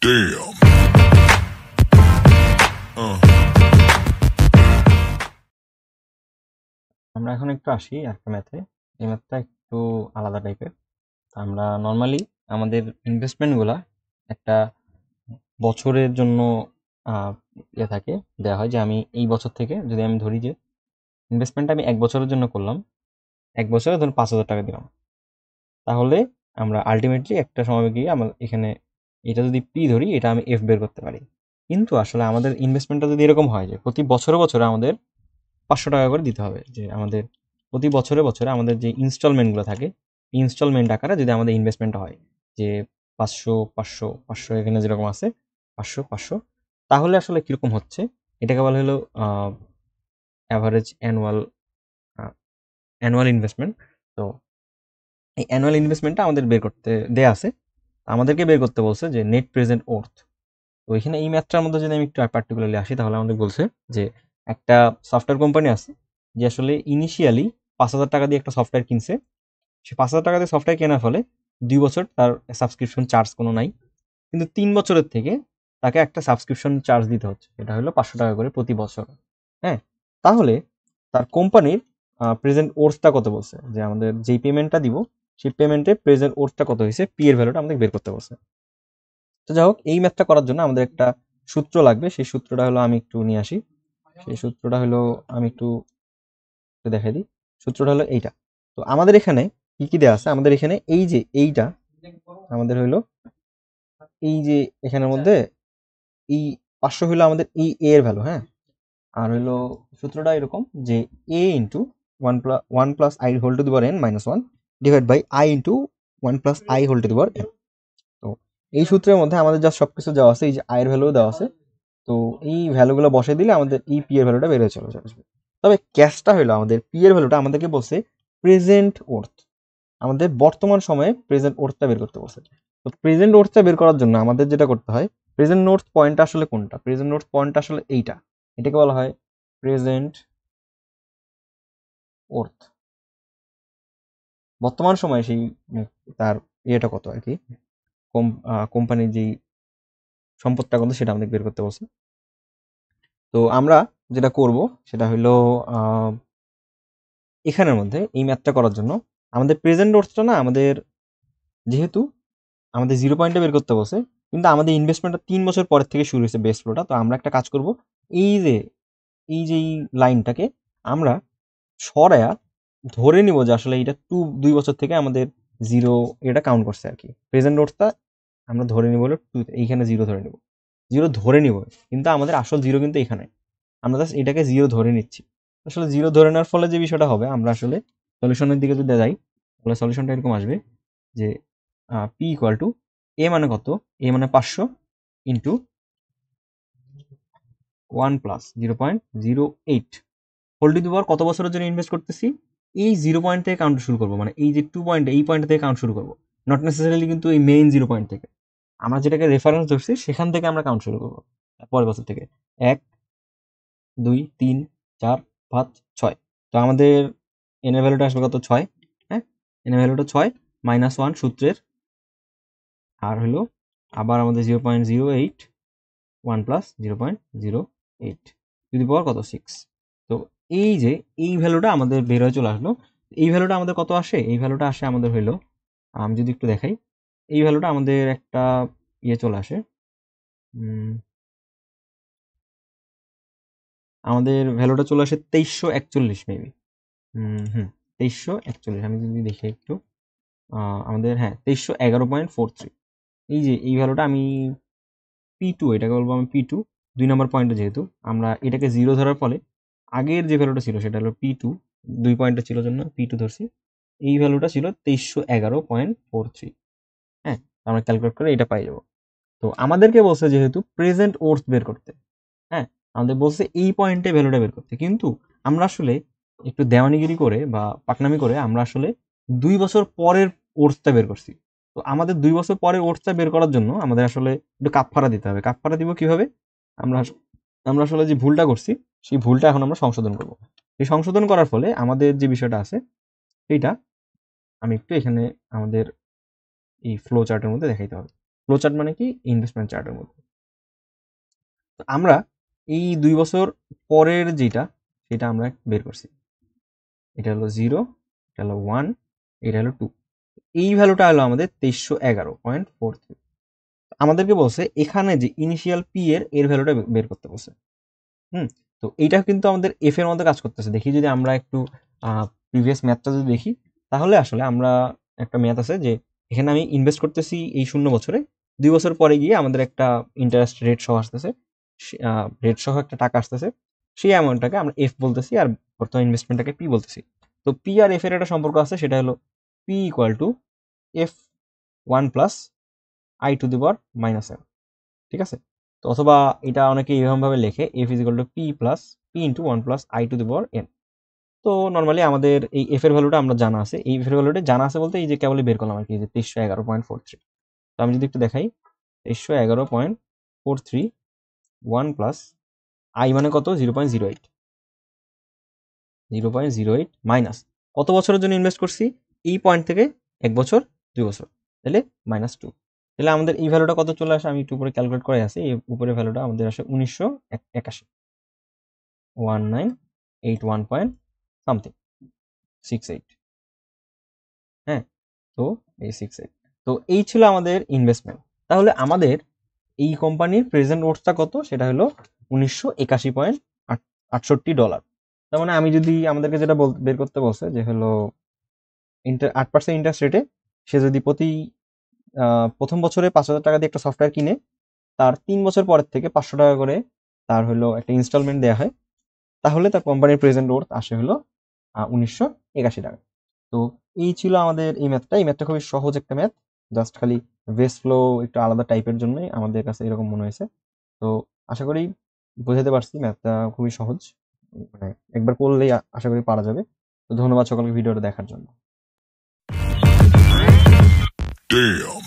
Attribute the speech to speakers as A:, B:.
A: Damn.
B: আমরা এখন একটু আসি একটা ম্যাথে। এই ম্যাথটা একটু আলাদা টাইপের। আমরা নর্মালি আমাদের ইনভেস্টমেন্টগুলা একটা বছরের জন্য থাকে, দেওয়া হয় যে আমি এই বছর থেকে যদি আমি ধরি যে ইনভেস্টমেন্টটা আমি 1 বছরের জন্য করলাম, 1 বছরে ধরুন 5,000 টাকা দিলাম, তাহলে আমরা আলটিমেটলি একটা সময় গিয়ে আমার এখানে এটা যদি পি ধরি, এটা আমি এফ বের করতে পারি। কিন্তু আসলে আমাদের ইনভেস্টমেন্টটা যদি এরকম হয় যে প্রতি বছরে বছরে আমাদের 500 টাকা করে দিতে হবে, যে আমাদের প্রতি বছরে বছরে আমাদের যে ইনস্টলমেন্টগুলো থাকে, ইনস্টলমেন্ট আকারে যদি আমাদের ইনভেস্টমেন্ট হয় যে 500 500 500, এখানে যেরকম আছে 500 500, তাহলে আসলে কীরকম হচ্ছে এটাকে বলা হলো অ্যাভারেজ অ্যানুয়াল ইনভেস্টমেন্ট। তো এই অ্যানুয়াল ইনভেস্টমেন্টটা আমাদের বের করতে দেয়া আছে, আমাদেরকে বের করতে বলছে যে নেট প্রেজেন্ট ওর্থ। তো এখানে এই ম্যাথটার মধ্যে যদি আমি একটু পার্টিকুলারলি আসি, তাহলে আমাদের বলছে যে একটা সফটওয়্যার কোম্পানি আছে যে আসলে ইনিশিয়ালি 5,000 টাকা দিয়ে একটা সফটওয়্যার কিনছে। সে 5,000 টাকা দিয়ে সফটওয়্যার কেনার ফলে 2 বছর তার সাবস্ক্রিপশন চার্জ কোনো নাই, কিন্তু 3 বছরের থেকে তাকে একটা সাবস্ক্রিপশন চার্জ দিতে হচ্ছে, এটা হলো 500 টাকা করে প্রতি বছর। হ্যাঁ, তাহলে তার কোম্পানির প্রেজেন্ট ওর্থটা কত বলছে, যে আমাদের যেই পেমেন্টটা দিব সেই পেমেন্টের প্রেজেন্ট ওর্থটা কত হয়েছে, পি এর ভ্যালুটা আমাদের বের করতে বলছে। তো যাই হোক, এই ম্যাথটা করার জন্য আমাদের একটা সূত্র লাগবে। সেই সূত্রটা হলো, আমি একটু নিয়ে আসি। সেই সূত্রটা হলো, আমি একটু দেখাই দিই। সূত্রটা হলো এইটা। তো আমাদের এখানে কি কি দেওয়া আছে, আমাদের এখানে এই যে এইটা আমাদের হইলো, এই যে এখানের মধ্যে এই 500 হইলো আমাদের এই এ এর ভ্যালু। হ্যাঁ, আর হইলো সূত্রটা এরকম যে a into one plus i whole to the power n minus one divide by i into one plus i whole to the power n. তো এই সূত্রের মধ্যে আমাদের যা সবকিছু দেওয়া আছে, এই যে আয়ের ভ্যালু দেওয়া আছে, তো এই ভ্যালুগুলো বসে দিলে আমাদের এই পি এর ভ্যালুটা বেড়ে চলে আসবে। তবে ক্যাশটা হলো, আমাদের পি এর ভ্যালুটা আমাদেরকে বলছে প্রেজেন্ট ওর্থ, আমাদের বর্তমান সময়ে প্রেজেন্ট ওর্থটা বের করতে বলছে। তো প্রেজেন্ট ওর্থটা বের করার জন্য আমাদের যেটা করতে হয়, প্রেজেন্ট ওর্থ পয়েন্টটা আসলে কোনটা, প্রেজেন্ট ওর্থ পয়েন্টটা আসলে এইটা, এটাকে বলা হয় প্রেজেন্ট ওর্থ। বর্তমান সময়ে সেই তার ইয়েটা কত আর কি, কোম্পানির যেই সম্পদটা কত সেটা আমাদের বের করতে বলছে। তো আমরা যেটা করব সেটা হলো, এখানের মধ্যে এই ম্যাথটা করার জন্য আমাদের প্রেজেন্ট ওর্থটা না, আমাদের যেহেতু আমাদের 0 পয়েন্টে বের করতে বলছে, কিন্তু আমাদের ইনভেস্টমেন্টটা 3 বছর পরের থেকে শুরু হয়েছে বেস ফ্লোটা। তো আমরা একটা কাজ করব, এই যে এই যে এই লাইনটাকে আমরা সরায়া ধরে নিব যে আসলে এটা 2 বছর থেকে আমাদের 0 এটা কাউন্ট করছে আর কি। প্রেজেন্ট ওর্থটা আমরা ধরে নিব হলো 2, এইখানে 0 ধরে নিব, 0 ধরে নিব, কিন্তু আমাদের আসল 0 কিন্তু এখানে, আমরা জাস্ট এটাকে 0 ধরে নিচ্ছি। আসলে 0 ধরে নেওয়ার ফলে যে বিষয়টা হবে, আমরা আসলে সলিউশনের দিকে যদি যাই, তাহলে সলিউশনটা এরকম আসবে যে পি ইকুয়াল টু এ মানে কত, এ মানে 500 into 1 plus 0.08 whole to the power কত বছরের জন্য ইনভেস্ট করতেছি, এই 0 পয়েন্ট থেকে কাউন্ট শুরু করবো, মানে এই যে 2 পয়েন্ট, এই পয়েন্ট থেকে কাউন্ট শুরু করবো, নট নেসেসারিলি কিন্তু এই মেইন 0 পয়েন্ট থেকে, আমরা যেটাকে রেফারেন্স ধরছি সেখান থেকে আমরা কাউন্ট শুরু করবো পরের বছর থেকে। 1 2 3 4 5 6, তো আমাদের এন এর ভ্যালুটা আসবে কত, 6। হ্যাঁ, এন এর ভ্যালুটা 6 মাইনাস 1 সূত্রের, আর হলো আবার আমাদের 0.08 1 প্লাস 0.08 যদি পাওয়ার কত 6। তো এই যে এই ভ্যালুটা আমাদের বের হয়ে চলে আসলো। এই ভ্যালুটা আমাদের কত আসে, এই ভ্যালুটা আসে আমাদের হইলো, আমি যদি একটু দেখাই, এই ভ্যালুটা আমাদের একটা ইয়ে চলে আসে, আমাদের ভ্যালুটা চলে আসে 2341 মেবি। হুম, 2341, আমি যদি দেখি একটু, আমাদের হ্যাঁ 2311.43। এই যে এই ভ্যালুটা আমি P2, এটাকে বলবো আমি P2, 2 নম্বর পয়েন্টে, যেহেতু আমরা এটাকে 0 ধরার ফলে আগের যে ভ্যালুটা ছিল সেটা হলো P2, 2 পয়েন্টে ছিল জন্য P2 ধরছি, এই ভ্যালুটা ছিল 2311.43। হ্যাঁ, আমরা ক্যালকুলেট করে এটা পাই যাবো। তো আমাদেরকে বলছে যেহেতু প্রেজেন্ট ওর্থ বের করতে, হ্যাঁ, আমাদের বলছে এই পয়েন্টে ভ্যালুটা বের করতে, কিন্তু আমরা আসলে একটু দেওয়ানিগিরি করে বা পাকনামি করে আমরা আসলে 2 বছর পরের ওর্থটা বের করছি। তো আমাদের 2 বছর পরের ওর্থটা বের করার জন্য আমাদের আসলে একটু কাফফারা দিতে হবে। কাফফারা দিব কিভাবে, আমরা আমরা আসলে যে ভুলটা করছি সেই ভুলটা এখন আমরা সংশোধন করব। এই সংশোধন করার ফলে আমাদের যে বিষয়টা আছে সেইটা আমি একটু এখানে আমাদের এই ফ্লো চার্টের মধ্যে দেখাইতে হবে। ফ্লো চার্ট মানে কি ইনভেস্টমেন্ট চার্টের মধ্যে। তো আমরা এই 2 বছর পরের যেটা সেটা আমরা বের করছি। এটা হলো 0, এটা হলো 1, এটা হলো 2। এই ভ্যালুটা হলো আমাদের 2311.43। আমাদেরকে বলছে এখানে যে ইনিশিয়াল পি এর ভ্যালুটা বের করতে বলছে। তো এইটা কিন্তু আমাদের এফ এর মধ্যে কাজ করতেছে। দেখি যদি আমরা একটু প্রিভিয়াস ম্যাথটা যদি দেখি, তাহলে আসলে আমরা একটা ম্যাথ আছে যে এখানে আমি ইনভেস্ট করতেছি এই 0 বছরে, 2 বছর পরে গিয়ে আমাদের একটা ইন্টারেস্ট রেট সহ আসতেছে, রেট সহ একটা টাকা আসতেছে, সেই অ্যামাউন্টটাকে আমরা এফ বলতেছি আর বর্তমান ইনভেস্টমেন্টটাকে পি বলতেছি। তো পি আর এফ এর একটা সম্পর্ক আছে, সেটা হলো P equal to F 1 plus I two the power minus N. ঠিক আছে? তো অথবা এটা অনেকে এরকমভাবে লেখে F is equal to P plus P into 1 plus I two the power n. তো নর্মালি আমাদের এই এফ এর ভ্যালুটা আমরা জানা আছে, এই এফ এর ভ্যালুটা জানা আছে বলতে এই যে কেবলই বের করলাম আর কি, যে 2311.43। তো আমি যদি একটু দেখাই 2311.43 1 প্লাস আই মানে কত 0.08, 0.08 মাইনাস কত বছরের জন্য ইনভেস্ট করছি এই পয়েন্ট থেকে 1 বছর 2 বছর, তাহলে -2। তাহলে আমাদের এই ভ্যালুটা কত চলে আসে, আমি একটু উপরে ক্যালকুলেট করে আসি। এই উপরে ভ্যালুটা আমাদের আসে 1981, 1981 পয়েন্ট সামথিং 68। হ্যাঁ, তো এই 68। তো এই ছিল আমাদের ইনভেস্টমেন্ট। তাহলে আমাদের এই কোম্পানির প্রেজেন্ট ওর্থটা কত, সেটা হলো $1981.68। তার মানে আমি যদি আমাদেরকে যেটা বের করতে বলছে যে হলো 8% ইন্টারেস্ট রেটে সে যদি প্রথম বছরে 5,000 টাকা দিয়ে একটা সফটওয়্যার কিনে, তার 3 বছর পরের থেকে 500 টাকা করে তার হলো একটা ইনস্টলমেন্ট দেওয়া হয়, তাহলে তার কোম্পানির প্রেজেন্ট ওর্থ আসে হলো 1981 টাকা। তো এই ছিল আমাদের এই ম্যাথটা। এই ম্যাথটা খুবই সহজ একটা ম্যাথ, জাস্ট খালি বেস ফ্লো একটু আলাদা টাইপের জন্যই আমাদের কাছে এরকম মনে হয়েছে। তো আশা করি বোঝাতে পারছি, ম্যাথটা খুবই সহজ, মানে একবার করলেই আশা করি পারা যাবে। তো ধন্যবাদ সকলকে ভিডিওটা দেখার জন্য।
A: Damn.